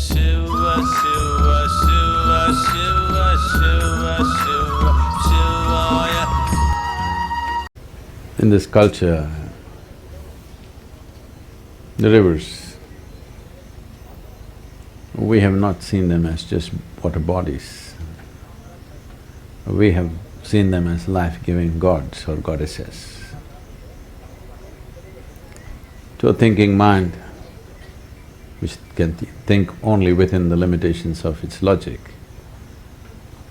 Shiva, Shiva, Shiva, Shiva, Shiva, Shiva, Shivaya. In this culture, the rivers, we have not seen them as just water bodies. We have seen them as life-giving gods or goddesses. To a thinking mind, which can think only within the limitations of its logic,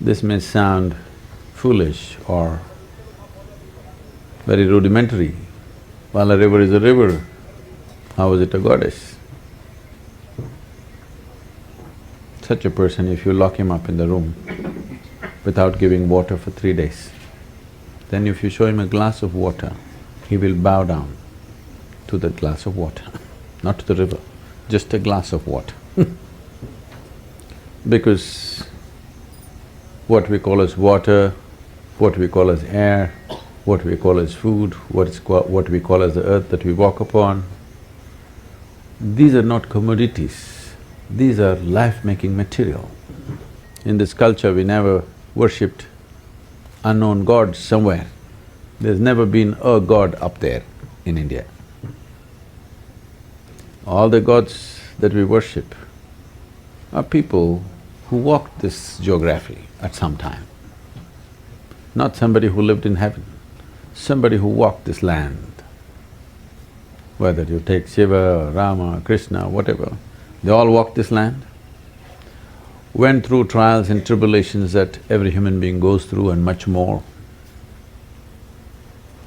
this may sound foolish or very rudimentary. While a river is a river, how is it a goddess? Such a person, if you lock him up in the room without giving water for 3 days, then if you show him a glass of water, he will bow down to that glass of water, not to the river, just a glass of water. Because what we call as water, what we call as air, what we call as food, what we call as the earth that we walk upon, these are not commodities, these are life-making material. In this culture, we never worshipped unknown gods somewhere. There's never been a god up there in India. All the gods that we worship are people who walked this geography at some time. Not somebody who lived in heaven, somebody who walked this land. Whether you take Shiva or Rama or Krishna, whatever, they all walked this land, went through trials and tribulations that every human being goes through and much more.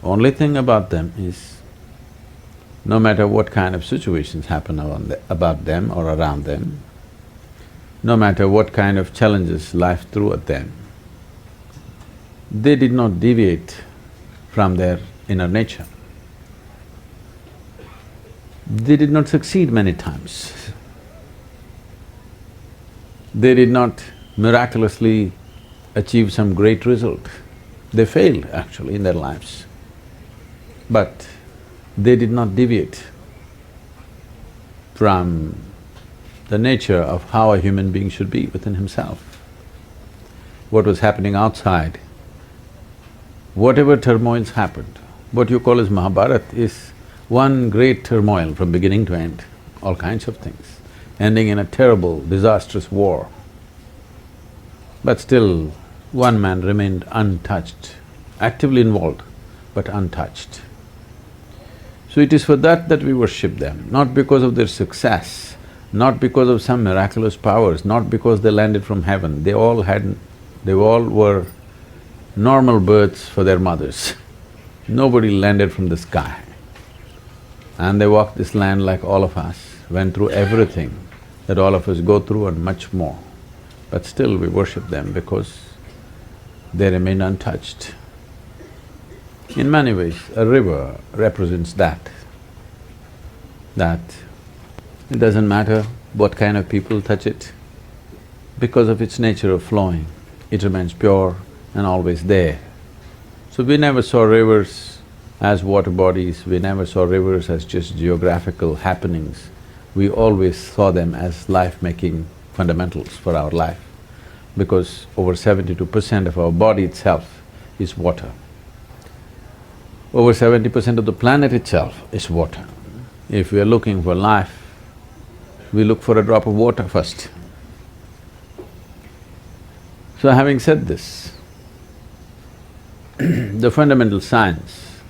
Only thing about them is, no matter what kind of situations happen about them or around them, no matter what kind of challenges life threw at them, they did not deviate from their inner nature. They did not succeed many times. They did not miraculously achieve some great result. They failed actually in their lives, but they did not deviate from the nature of how a human being should be within himself. What was happening outside, whatever turmoils happened, what you call as Mahabharata is one great turmoil from beginning to end, all kinds of things, ending in a terrible, disastrous war. But still, one man remained untouched, actively involved, but untouched. So it is for that we worship them, not because of their success, not because of some miraculous powers, not because they landed from heaven. They all were normal births for their mothers. Nobody landed from the sky. And they walked this land like all of us, went through everything that all of us go through and much more. But still we worship them because they remain untouched. In many ways, a river represents that it doesn't matter what kind of people touch it, because of its nature of flowing, it remains pure and always there. So we never saw rivers as water bodies, we never saw rivers as just geographical happenings. We always saw them as life-making fundamentals for our life, because over 72% of our body itself is water. Over 70% of the planet itself is water. If we are looking for life, we look for a drop of water first. So having said this, the fundamental science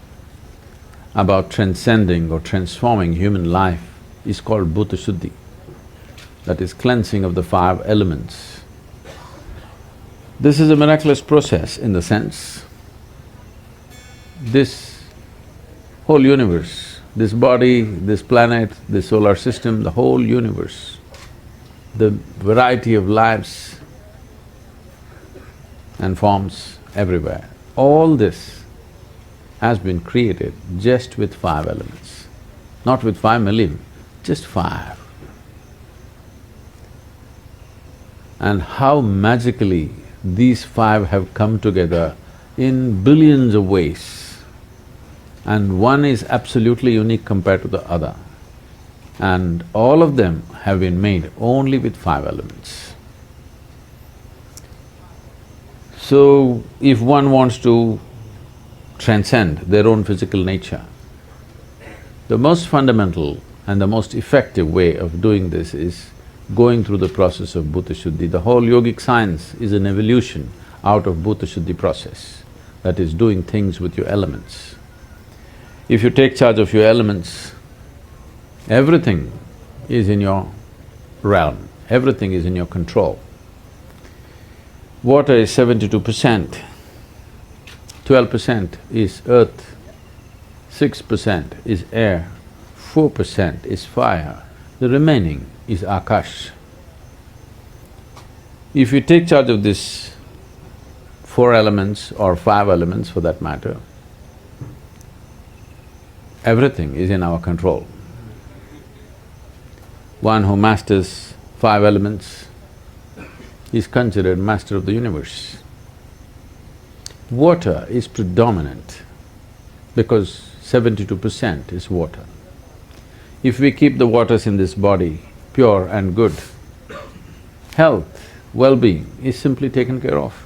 about transcending or transforming human life is called Bhuta Shuddhi, that is cleansing of the 5 elements. This is a miraculous process in the sense, this whole universe, this body, this planet, this solar system, the whole universe, the variety of lives and forms everywhere, all this has been created just with 5 elements, not with 5 million, just 5. And how magically these 5 have come together in billions of ways, and one is absolutely unique compared to the other. and all of them have been made only with five elements. So, if one wants to transcend their own physical nature, the most fundamental and the most effective way of doing this is going through the process of Bhuta Shuddhi. The whole yogic science is an evolution out of Bhuta Shuddhi process, that is doing things with your elements. If you take charge of your elements, everything is in your realm, everything is in your control. Water is 72%, 12% is earth, 6% is air, 4% is fire, the remaining is Akash. If you take charge of these four elements or five elements for that matter, everything is in our control. One who masters five elements is considered master of the universe. Water is predominant because 72% is water. If we keep the waters in this body pure and good, health, well-being is simply taken care of.